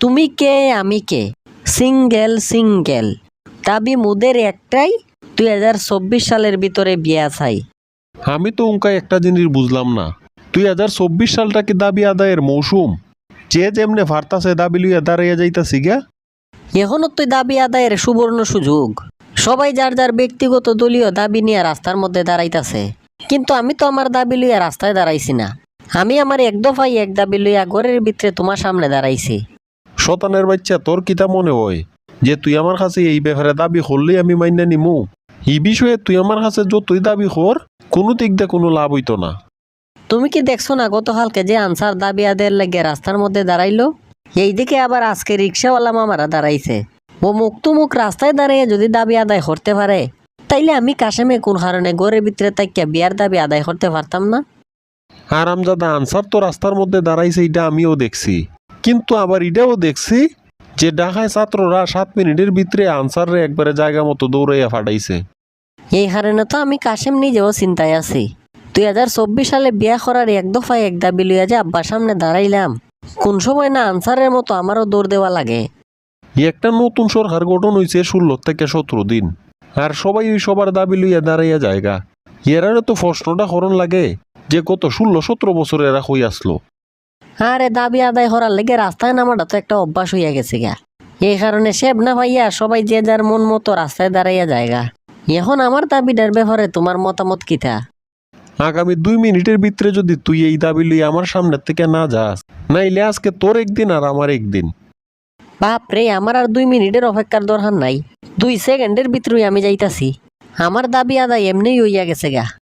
তুমি কে আমি কে, single single, দাবি মুদের একটাই, 2024 সালের ভিতরে বিয়া চাই। আমি তো উনকা একটা জিনিস বুঝলাম না, 2024 সালটা কি দাবি আদায়ের মৌসুম? যে যেমনে ভারতাছে দাবি লইয়া দাঁড়াইয়া যাইতাছি গা। এখনো তুই দাবি আদায়ের সুবর্ণ সুযোগ, সবাই যার যার ব্যক্তিগত দলীয় দাবি নিয়ে রাস্তার মধ্যে দাঁড়াইতাছে, কিন্তু আমি তো আমার দাবি লইয়া রাস্তায় দাঁড়াইছি না। আমি আমার এক দফাই এক দাবি লইয়া ঘরের ভিতরে তোমার সামনে দাঁড়াইছি। শতানের বাচ্চা, তোর কিতা মনে হয় যে তুই আমার কাছে এই ব্যাপারে দাবি করলেই আমি মাইনা নিমু? এই বিষয়ে তুই আমার কাছে যতই দাবি কর, কোনো দিক দিয়ে কোনো লাভ হইতো না। তুমি কি দেখছো না গতকালকে যে আনসার দাবি আদায়ের লাগে রাস্তার মধ্যে দাঁড়াইলো, এইদিকে আবার আজকে রিক্সাওয়ালা মামারা দাঁড়াইছে। ও মুখ তো মুখ রাস্তায় দাঁড়িয়ে যদি দাবি আদায় করতে পারে, তাইলে আমি কাশেমে কোন কারণে ঘরের ভিতরে তাইকা বিয়ার দাবি আদায় করতে পারতাম না? আরামজাদা আনসার তো রাস্তার মধ্যে দাঁড়াইছে, এটা আমিও দেখছি, কিন্তু আবার এটাও দেখছি যে ঢাকায় ছাত্ররা 7 মিনিটের ভিতরে আনসাররে একবারে জায়গা মতো দৌড়াইয়া ফাটাইছে। এই কারণে তো আমি কাশেম নিজেও চিন্তায় আছি। 2024 সালে বিয়া করার এক দফায় এক দাবি লইয়া যে আব্বার সামনে দাঁড়াইলাম, কোন সময় না আনসারের মতো আমারও দৌড় দেওয়া লাগে। একটা নতুন সরকার গঠন হয়েছে 16 থেকে 17 দিন, আর সবাই ওই সবার দাবি লইয়া দাঁড়াইয়া জায়গা। এরারে তো প্রশ্নটা করণ লাগে যে গত 16-17 বছর এরা হই আসলো। আরে দাবি আদায় করার লেগে রাস্তায় নামাটা তো একটা অভ্যাস হইয়া গেছে গা। এই কারণে সেব না ভাইয়া সবাই যে যার মন মতো রাস্তায় দাঁড়াইয়া জায়গা। এখন আমার দাবিটার ব্যাপারে তোমার মতামত কিতা? আগামী 2 মিনিটের ভিতরে যদি তুই এই দাবি লইয়া আমার সামনের থেকে না যাস, নাইলে আজকে তোর একদিন আর আমার একদিন। বাপরে, আমার আর 2 মিনিটের অপেক্ষার দরকার নাই, 2 সেকেন্ডের ভিতরেই আমি যাইতাছি। আমার দাবি আদায় এমনিই হইয়া গেছে গা।